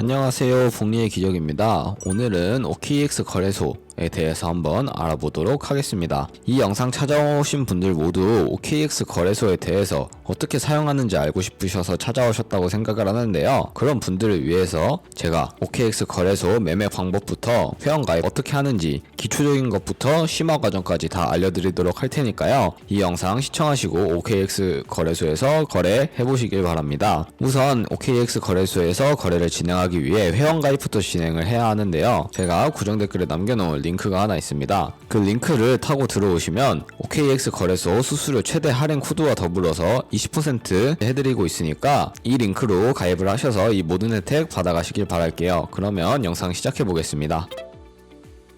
안녕하세요, 복리의 기적입니다. 오늘은 OKX 거래소에 대해서 한번 알아보도록 하겠습니다. 이 영상 찾아오신 분들 모두 OKX 거래소에 대해서 어떻게 사용하는지 알고 싶으셔서 찾아오셨다고 생각을 하는데요. 그런 분들을 위해서 제가 OKX 거래소 매매 방법부터 회원가입 어떻게 하는지 기초적인 것부터 심화 과정까지 다 알려드리도록 할 테니까요. 이 영상 시청하시고 OKX 거래소에서 거래해보시길 바랍니다. 우선 OKX 거래소에서 거래를 진행하기 위해 회원가입부터 진행을 해야 하는데요. 제가 고정 댓글에 남겨놓은 링크가 하나 있습니다. 그 링크를 타고 들어오시면 OKX 거래소 수수료 최대 할인 코드와 더불어서 20% 해드리고 있으니까 이 링크로 가입을 하셔서 이 모든 혜택 받아가시길 바랄게요. 그러면 영상 시작해 보겠습니다.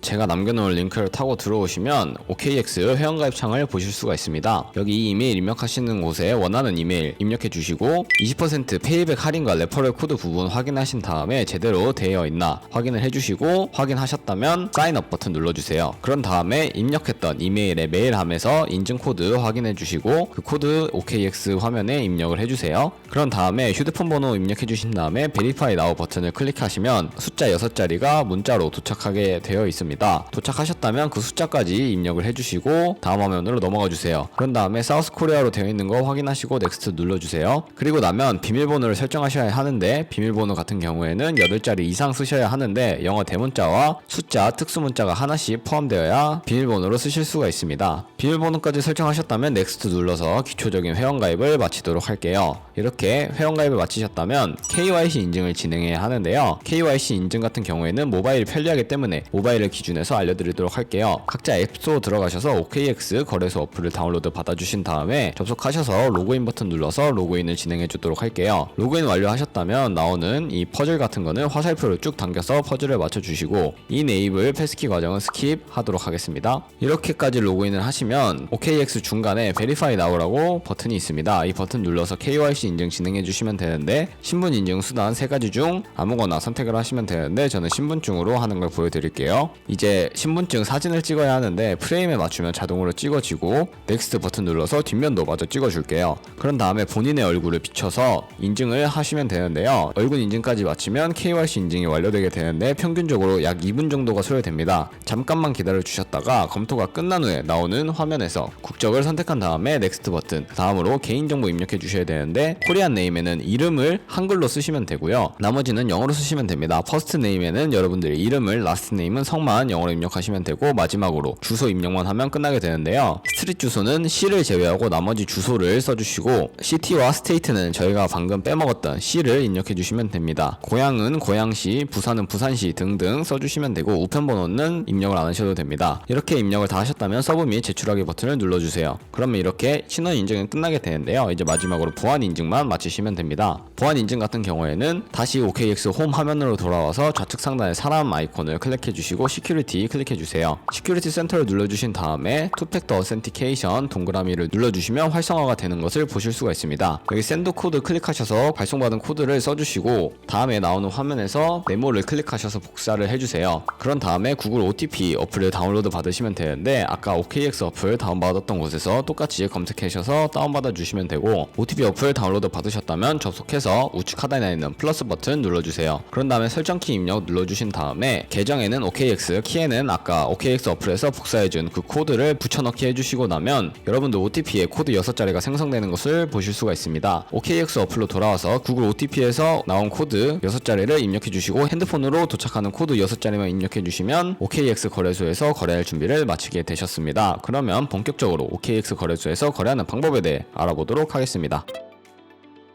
제가 남겨놓은 링크를 타고 들어오시면 OKX 회원가입 창을 보실 수가 있습니다. 여기 이 이메일 입력하시는 곳에 원하는 이메일 입력해 주시고 20% 페이백 할인과 레퍼럴 코드 부분 확인하신 다음에 제대로 되어 있나 확인을 해주시고 확인하셨다면 사인업 버튼 눌러주세요. 그런 다음에 입력했던 이메일에 메일함에서 인증 코드 확인해 주시고 그 코드 OKX 화면에 입력을 해주세요. 그런 다음에 휴대폰 번호 입력해 주신 다음에 베리파이 나우 버튼을 클릭하시면 숫자 6자리가 문자로 도착하게 되어 있습니다. 도착하셨다면 그 숫자까지 입력을 해주시고 다음 화면으로 넘어가 주세요. 그런 다음에 사우스 코리아로 되어 있는 거 확인하시고 넥스트 눌러주세요. 그리고 나면 비밀번호를 설정하셔야 하는데 비밀번호 같은 경우에는 8자리 이상 쓰셔야 하는데 영어 대문자와 숫자 특수문자가 하나씩 포함되어야 비밀번호로 쓰실 수가 있습니다. 비밀번호까지 설정하셨다면 넥스트 눌러서 기초적인 회원가입을 마치도록 할게요. 이렇게 회원가입을 마치셨다면 KYC 인증을 진행해야 하는데요. KYC 인증 같은 경우에는 모바일이 편리하기 때문에 모바일을 기준에서 알려드리도록 할게요. 각자 앱스토어 들어가셔서 OKX 거래소 어플을 다운로드 받아주신 다음에 접속하셔서 로그인 버튼 눌러서 로그인을 진행해 주도록 할게요. 로그인 완료하셨다면 나오는 이 퍼즐 같은 거는 화살표를 쭉 당겨서 퍼즐을 맞춰주시고 이네이블 패스키 과정은 스킵 하도록 하겠습니다. 이렇게까지 로그인을 하시면 OKX 중간에 베리파이 나오라고 버튼이 있습니다. 이 버튼 눌러서 KYC 인증 진행해 주시면 되는데 신분 인증 수단 3가지 중 아무거나 선택을 하시면 되는데 저는 신분증으로 하는 걸 보여드릴게요. 이제 신분증 사진을 찍어야 하는데 프레임에 맞추면 자동으로 찍어지고 넥스트 버튼 눌러서 뒷면도 마저 찍어줄게요. 그런 다음에 본인의 얼굴을 비춰서 인증을 하시면 되는데요. 얼굴 인증까지 마치면 KYC 인증이 완료되게 되는데 평균적으로 약 2분 정도가 소요됩니다. 잠깐만 기다려 주셨다가 검토가 끝난 후에 나오는 화면에서 국적을 선택한 다음에 넥스트 버튼 다음으로 개인정보 입력해 주셔야 되는데 코리안 네임에는 이름을 한글로 쓰시면 되고요. 나머지는 영어로 쓰시면 됩니다. 퍼스트 네임에는 여러분들의 이름을, 라스트 네임은 성만 영어로 입력하시면 되고 마지막으로 주소 입력만 하면 끝나게 되는데요. 스트릿 주소는 C를 제외하고 나머지 주소를 써주시고 시티와 스테이트는 저희가 방금 빼먹었던 C를 입력해 주시면 됩니다. 고향은 고향시, 부산은 부산시 등등 써주시면 되고 우편번호는 입력을 안 하셔도 됩니다. 이렇게 입력을 다 하셨다면 서브 및 제출하기 버튼을 눌러주세요. 그러면 이렇게 신원 인증은 끝나게 되는데요. 이제 마지막으로 보안 인증만 마치시면 됩니다. 보안 인증 같은 경우에는 다시 OKX 홈 화면으로 돌아와서 좌측 상단에 사람 아이콘을 클릭해 주시고 시큐리티 클릭해주세요. 시큐리티 센터를 눌러주신 다음에 투팩터 어센티케이션 동그라미를 눌러주시면 활성화가 되는 것을 보실 수가 있습니다. 여기 샌드 코드 클릭하셔서 발송받은 코드를 써주시고 다음에 나오는 화면에서 메모를 클릭하셔서 복사를 해주세요. 그런 다음에 구글 OTP 어플을 다운로드 받으시면 되는데 아까 OKX 어플 다운받았던 곳에서 똑같이 검색하셔서 다운받아 주시면 되고 OTP 어플 다운로드 받으셨다면 접속해서 우측 하단에 있는 플러스 버튼 눌러주세요. 그런 다음에 설정키 입력 눌러주신 다음에 계정에는 OKX, 키에는 아까 OKX 어플에서 복사해준 그 코드를 붙여넣기 해주시고 나면 여러분들 OTP에 코드 6자리가 생성되는 것을 보실 수가 있습니다. OKX 어플로 돌아와서 구글 OTP에서 나온 코드 6자리를 입력해주시고 핸드폰으로 도착하는 코드 6자리만 입력해주시면 OKX 거래소에서 거래할 준비를 마치게 되셨습니다. 그러면 본격적으로 OKX 거래소에서 거래하는 방법에 대해 알아보도록 하겠습니다.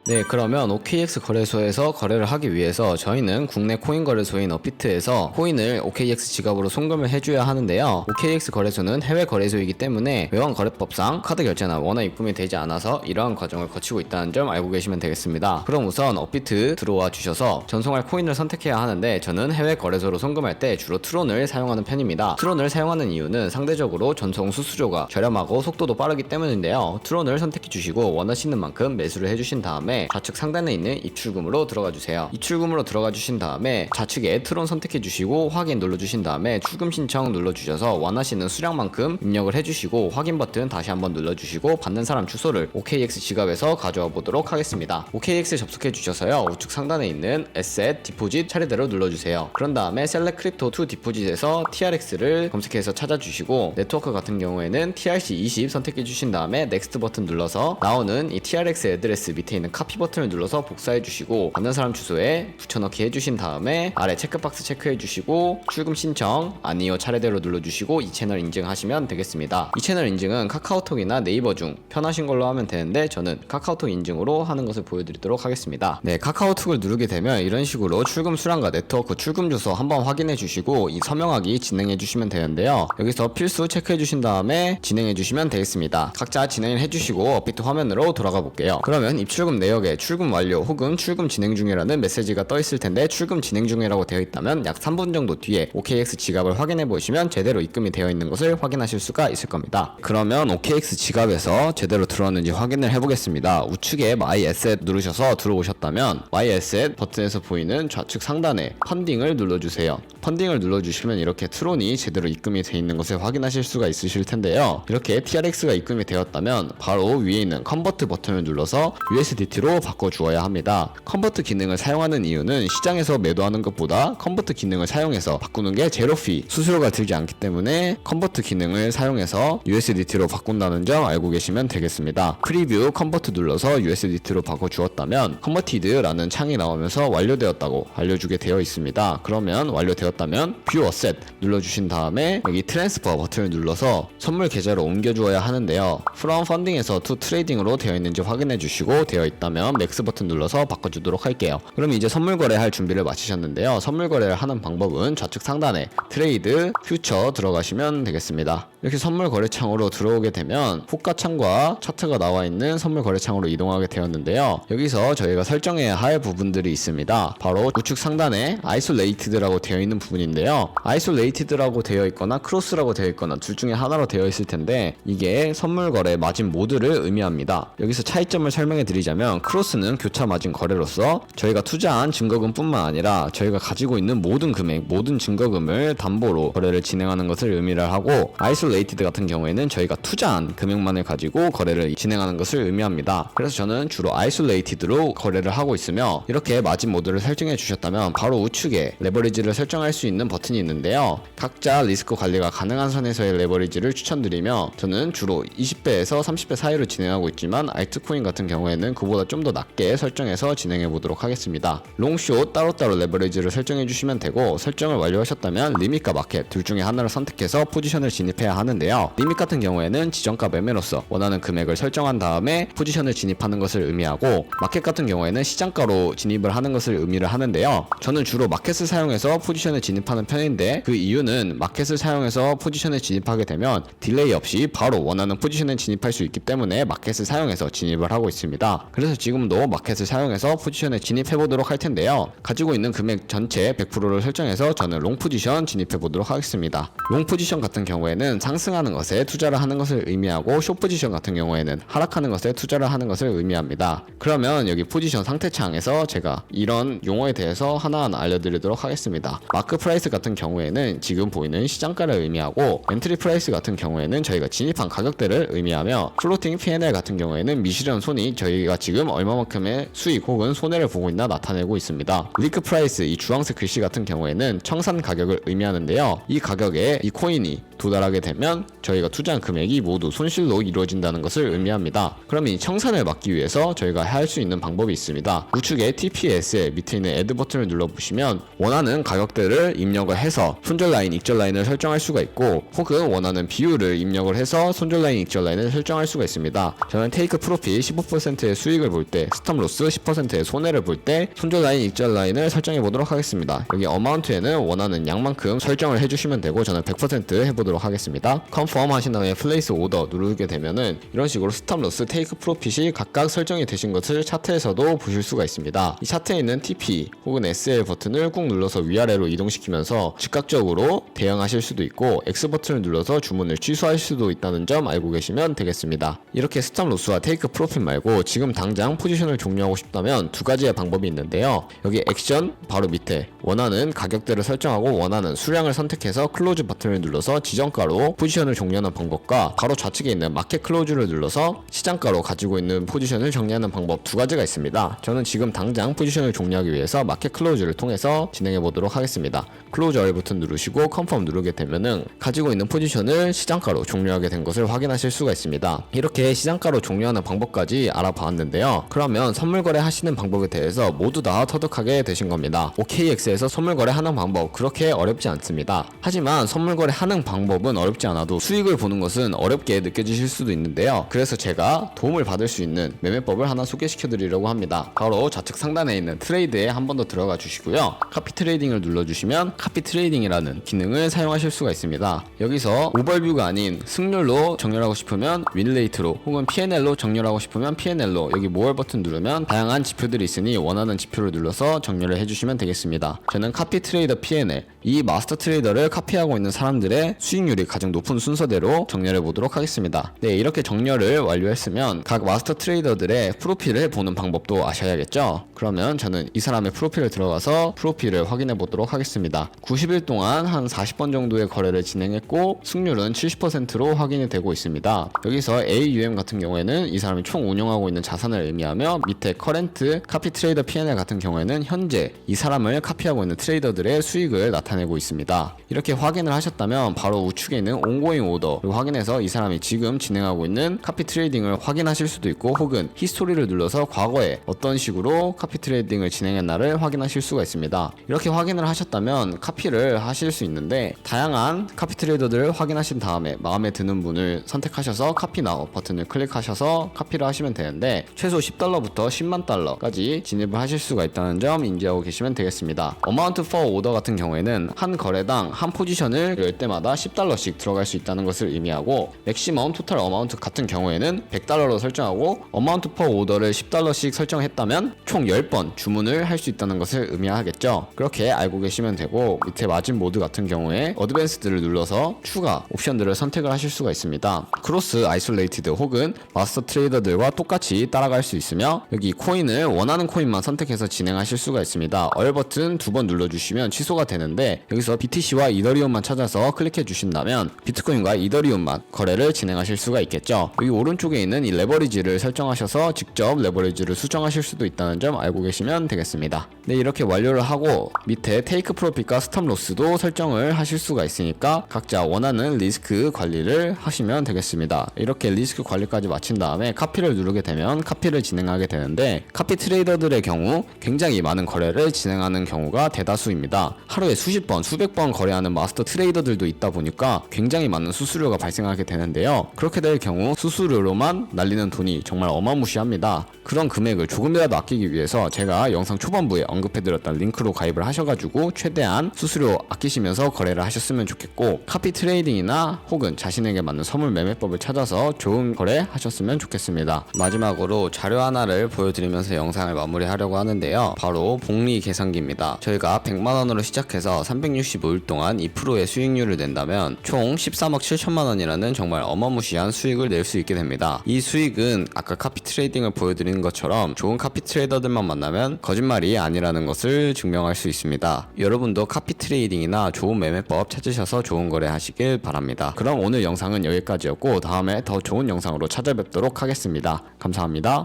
네, 그러면 OKX 거래소에서 거래를 하기 위해서 저희는 국내 코인 거래소인 업비트에서 코인을 OKX 지갑으로 송금을 해줘야 하는데요. OKX 거래소는 해외 거래소이기 때문에 외환 거래법상 카드 결제나 원화 입금이 되지 않아서 이러한 과정을 거치고 있다는 점 알고 계시면 되겠습니다. 그럼 우선 업비트 들어와 주셔서 전송할 코인을 선택해야 하는데 저는 해외 거래소로 송금할 때 주로 트론을 사용하는 편입니다. 트론을 사용하는 이유는 상대적으로 전송 수수료가 저렴하고 속도도 빠르기 때문인데요. 트론을 선택해 주시고 원하시는 만큼 매수를 해주신 다음에 다음에 좌측 상단에 있는 입출금으로 들어가 주세요. 입출금으로 들어가 주신 다음에 좌측에 트론 선택해 주시고 확인 눌러 주신 다음에 출금 신청 눌러 주셔서 원하시는 수량만큼 입력을 해 주시고 확인 버튼 다시 한번 눌러 주시고 받는 사람 주소를 OKX 지갑에서 가져와 보도록 하겠습니다. OKX에 접속해 주셔서요. 우측 상단에 있는 Asset, Deposit 차례대로 눌러 주세요. 그런 다음에 Select Crypto to Deposit에서 TRX를 검색해서 찾아주시고 네트워크 같은 경우에는 TRC20 선택해 주신 다음에 Next 버튼 눌러서 나오는 이 TRX 애드레스 밑에 있는 카피 버튼을 눌러서 복사해 주시고 받는 사람 주소에 붙여넣기 해주신 다음에 아래 체크박스 체크해 주시고 출금 신청 아니요 차례대로 눌러주시고 이 채널 인증하시면 되겠습니다. 이 채널 인증은 카카오톡이나 네이버 중 편하신 걸로 하면 되는데 저는 카카오톡 인증으로 하는 것을 보여드리도록 하겠습니다. 네, 카카오톡을 누르게 되면 이런 식으로 출금 수량과 네트워크 출금 주소 한번 확인해 주시고 이 서명하기 진행해 주시면 되는데요. 여기서 필수 체크해 주신 다음에 진행해 주시면 되겠습니다. 각자 진행을 해 주시고 업비트 화면으로 돌아가 볼게요. 그러면 입출금 내역에 출금 완료 혹은 출금 진행 중이라는 메시지가 떠 있을 텐데 출금 진행 중이라고 되어 있다면 약 3분 정도 뒤에 OKX 지갑을 확인해 보시면 제대로 입금이 되어 있는 것을 확인하실 수가 있을 겁니다. 그러면 OKX 지갑에서 제대로 들어왔는지 확인을 해보겠습니다. 우측에 My Asset 누르셔서 들어오셨다면 My Asset 버튼에서 보이는 좌측 상단에 펀딩을 눌러주세요. 펀딩을 눌러주시면 이렇게 트론이 제대로 입금이 되어 있는 것을 확인하실 수가 있으실 텐데요. 이렇게 TRX가 입금이 되었다면 바로 위에 있는 컨버트 버튼을 눌러서 USDT로 바꿔주어야 합니다. 컨버트 기능을 사용하는 이유는 시장에서 매도하는 것보다 컨버트 기능을 사용해서 바꾸는 게 제로피 수수료가 들지 않기 때문에 컨버트 기능을 사용해서 USDT로 바꾼다는 점 알고 계시면 되겠습니다. 프리뷰 컨버트 눌러서 USDT로 바꿔주었다면 컨버티드라는 창이 나오면서 완료되었다고 알려주게 되어 있습니다. 그러면 완료되었다면 뷰 어셋 눌러주신 다음에 여기 트랜스퍼 버튼을 눌러서 선물 계좌로 옮겨주어야 하는데요. From Funding에서 To Trading으로 되어 있는지 확인해 주시고 되어 있다면 맥스 버튼 눌러서 바꿔주도록 할게요. 그럼 이제 선물 거래할 준비를 마치셨는데요. 선물 거래를 하는 방법은 좌측 상단에 트레이드, 퓨처 들어가시면 되겠습니다. 이렇게 선물 거래 창으로 들어오게 되면 호가 창과 차트가 나와 있는 선물 거래 창으로 이동하게 되었는데요. 여기서 저희가 설정해야 할 부분들이 있습니다. 바로 우측 상단에 Isolated라고 되어 있는 부분인데요. Isolated라고 되어 있거나 크로스라고 되어 있거나 둘 중에 하나로 되어 있을 텐데 이게 선물 거래 마진 모드를 의미합니다. 여기서 차이점을 설명해 드리자면 크로스는 교차 마진 거래로서 저희가 투자한 증거금 뿐만 아니라 저희가 가지고 있는 모든 금액, 모든 증거금을 담보로 거래를 진행하는 것을 의미를 하고 아이솔레이티드 같은 경우에는 저희가 투자한 금액만을 가지고 거래를 진행하는 것을 의미합니다. 그래서 저는 주로 아이솔레이티드로 거래를 하고 있으며 이렇게 마진 모드를 설정해 주셨다면 바로 우측에 레버리지를 설정할 수 있는 버튼이 있는데요. 각자 리스크 관리가 가능한 선에서의 레버리지를 추천드리며 저는 주로 20배에서 30배 사이로 진행하고 있지만 알트코인 같은 경우에는 그보다 좀 더 낮게 설정해서 진행해 보도록 하겠습니다. 롱숏 따로따로 레버리지를 설정해 주시면 되고 설정을 완료하셨다면 리밋과 마켓 둘 중에 하나를 선택해서 포지션을 진입해야 하는데요. 리밋 같은 경우에는 지정가 매매로서 원하는 금액을 설정한 다음에 포지션을 진입하는 것을 의미하고 마켓 같은 경우에는 시장가로 진입을 하는 것을 의미를 하는데요. 저는 주로 마켓을 사용해서 포지션을 진입하는 편인데 그 이유는 마켓을 사용해서 포지션에 진입하게 되면 딜레이 없이 바로 원하는 포지션에 진입할 수 있기 때문에 마켓을 사용해서 진입을 하고 있습니다. 그래서 지금도 마켓을 사용해서 포지션에 진입해 보도록 할 텐데요. 가지고 있는 금액 전체 100%를 설정해서 저는 롱 포지션 진입해 보도록 하겠습니다. 롱 포지션 같은 경우에는 상승하는 것에 투자를 하는 것을 의미하고 숏 포지션 같은 경우에는 하락하는 것에 투자를 하는 것을 의미합니다. 그러면 여기 포지션 상태창에서 제가 이런 용어에 대해서 하나하나 알려드리도록 하겠습니다. 마크 프라이스 같은 경우에는 지금 보이는 시장가를 의미하고 엔트리 프라이스 같은 경우에는 저희가 진입한 가격대를 의미하며 플로팅 P&L 같은 경우에는 미실현 손익 저희가 지금 얼마만큼의 수익 혹은 손해를 보고 있나 나타내고 있습니다. 리크 프라이스 이 주황색 글씨 같은 경우에는 청산 가격을 의미하는데요. 이 가격에 이 코인이 도달하게 되면 저희가 투자한 금액이 모두 손실로 이루어진다는 것을 의미합니다. 그럼 이 청산을 막기 위해서 저희가 할 수 있는 방법이 있습니다. 우측에 TPS에 밑에 있는 애드 버튼을 눌러보시면 원하는 가격대를 입력을 해서 손절 라인, 익절 라인을 설정할 수가 있고 혹은 원하는 비율을 입력을 해서 손절 라인, 익절 라인을 설정할 수가 있습니다. 저는 테이크 프로핏 15%의 수익을 볼 때, 스톱 로스 10%의 손해를 볼 때 손절 라인, 익절 라인을 설정해 보도록 하겠습니다. 여기 어마운트에는 원하는 양만큼 설정을 해주시면 되고 저는 100% 해보도록 보도록 하겠습니다. 컨펌 하신 다음에 플레이스 오더 누르게 되면은 이런 식으로 스탑 로스, 테이크 프로핏이 각각 설정이 되신 것을 차트에서도 보실 수가 있습니다. 이 차트에 있는 TP 혹은 SL 버튼을 꾹 눌러서 위아래로 이동시키면서 즉각적으로 대응하실 수도 있고 X 버튼을 눌러서 주문을 취소할 수도 있다는 점 알고 계시면 되겠습니다. 이렇게 스탑 로스와 테이크 프로핏 말고 지금 당장 포지션을 종료하고 싶다면 두 가지의 방법이 있는데요. 여기 액션 바로 밑에 원하는 가격대를 설정하고 원하는 수량을 선택해서 클로즈 버튼을 눌러서 지정가로 포지션을 종료하는 방법과 바로 좌측에 있는 마켓 클로즈를 눌러서 시장가로 가지고 있는 포지션을 정리하는 방법 두 가지가 있습니다. 저는 지금 당장 포지션을 종료하기 위해서 마켓 클로즈를 통해서 진행해 보도록 하겠습니다. 클로즈 얼 버튼 누르시고 컨펌 누르게 되면은 가지고 있는 포지션을 시장가로 종료하게 된 것을 확인하실 수가 있습니다. 이렇게 시장가로 종료하는 방법까지 알아봤는데요. 그러면 선물 거래 하시는 방법에 대해서 모두 다 터득하게 되신 겁니다. OKX에서 선물 거래 하는 방법 그렇게 어렵지 않습니다. 하지만 선물 거래 하는 방법은 어렵지 않아도 수익을 보는 것은 어렵게 느껴지실 수도 있는데요. 그래서 제가 도움을 받을 수 있는 매매법을 하나 소개시켜 드리려고 합니다. 바로 좌측 상단에 있는 트레이드에 한 번 더 들어가 주시고요. 카피 트레이딩을 눌러주시면 카피 트레이딩이라는 기능을 사용하실 수가 있습니다. 여기서 오버뷰가 아닌 승률로 정렬하고 싶으면 윈레이트로 혹은 P&L로 정렬하고 싶으면 P&L로 여기 모어 버튼 누르면 다양한 지표들이 있으니 원하는 지표를 눌러서 정렬을 해주시면 되겠습니다. 저는 카피 트레이더 P&L 이 마스터 트레이더를 카피하고 있는 사람들의 수익률이 가장 높은 순서대로 정렬해 보도록 하겠습니다. 네, 이렇게 정렬을 완료했으면 각 마스터 트레이더들의 프로필을 보는 방법도 아셔야겠죠? 그러면 저는 이 사람의 프로필을 들어가서 프로필을 확인해 보도록 하겠습니다. 90일 동안 한 40번 정도의 거래를 진행했고 승률은 70%로 확인이 되고 있습니다. 여기서 AUM 같은 경우에는 이 사람이 총 운영하고 있는 자산을 의미하며 밑에 커렌트 카피 트레이더 P&L 같은 경우에는 현재 이 사람을 카피하고 있는 트레이더들의 수익을 나타내고 있습니다. 이렇게 확인을 하셨다면 바로 우측에 있는 온고잉 오더를 확인해서 이 사람이 지금 진행하고 있는 카피 트레이딩을 확인하실 수도 있고 혹은 히스토리를 눌러서 과거에 어떤 식으로 카피 트레이딩을 진행했나를 확인하실 수가 있습니다. 이렇게 확인을 하셨다면 카피를 하실 수 있는데 다양한 카피 트레이더들을 확인하신 다음에 마음에 드는 분을 선택하셔서 카피 나우 버튼을 클릭하셔서 카피를 하시면 되는데 최소 $10부터 10만 달러까지 진입을 하실 수가 있다는 점 인지하고 계시면 되겠습니다. 어마운트 for 오더 같은 경우에는 한 거래당 한 포지션을 열 때마다 $10씩 들어갈 수 있다는 것을 의미하고 맥시멈 토탈 어마운트 같은 경우에는 $100로 설정하고 어마운트 per 오더를 $10씩 설정했다면 총 10번 주문을 할 수 있다는 것을 의미하겠죠. 그렇게 알고 계시면 되고 밑에 마진 모드 같은 경우에 어드밴스드를 눌러서 추가 옵션들을 선택을 하실 수가 있습니다. 크로스 아이솔레이티드 혹은 마스터 트레이더들과 똑같이 따라갈 수 있으며 여기 코인을 원하는 코인만 선택해서 진행하실 수가 있습니다. 얼 버튼 두 번 눌러주시면 취소가 되는데 여기서 BTC와 이더리움만 찾아서 클릭해 주신다면 비트코인과 이더리움만 거래를 진행하실 수가 있겠죠. 여기 오른쪽에 있는 이 레버리지를 설정하셔서 직접 레버리지를 수정하실 수도 있다는 점 알고 계시면 되겠습니다. 네, 이렇게 완료를 하고 밑에 테이크 프로핏과 스탑 로스도 설정을 하실 수가 있으니까 각자 원하는 리스크 관리를 하시면 되겠습니다. 이렇게 리스크 관리까지 마친 다음에 카피를 누르게 되면 카피를 진행하게 되는데 카피 트레이더들의 경우 굉장히 많은 거래를 진행하는 경우가 대다수입니다. 하루에 수십 번, 수백 번 거래하는 마스터 트레이더들도 있다 보니까 굉장히 많은 수수료가 발생하게 되는데요. 그렇게 될 경우 수수료로만 날리는 돈이 정말 어마무시합니다. 그런 금액을 조금이라도 아끼기 위해서 제가 영상 초반부에 언급해드렸던 링크로 가입을 하셔가지고 최대한 수수료 아끼시면서 거래를 하셨으면 좋겠고 카피 트레이딩이나 혹은 자신에게 맞는 선물 매매법을 찾아서 좋은 거래 하셨으면 좋겠습니다. 마지막으로 자료 하나를 보여드리면서 영상을 마무리하려고 하는데요. 바로 복리 계산기입니다. 저희가 100만원으로 시작해서 365일 동안 2%의 수익률을 낸다면 총 13억 7천만 원이라는 정말 어마무시한 수익을 낼 수 있게 됩니다. 이 수익은 아까 카피 트레이딩을 보여드린 것처럼 좋은 카피 트레이더들만 만나면 거짓말이 아니라는 것을 증명할 수 있습니다. 여러분도 카피 트레이딩이나 좋은 매매법 찾으셔서 좋은 거래 하시길 바랍니다. 그럼 오늘 영상은 여기까지였고 다음에 더 좋은 영상으로 찾아뵙도록 하겠습니다. 감사합니다.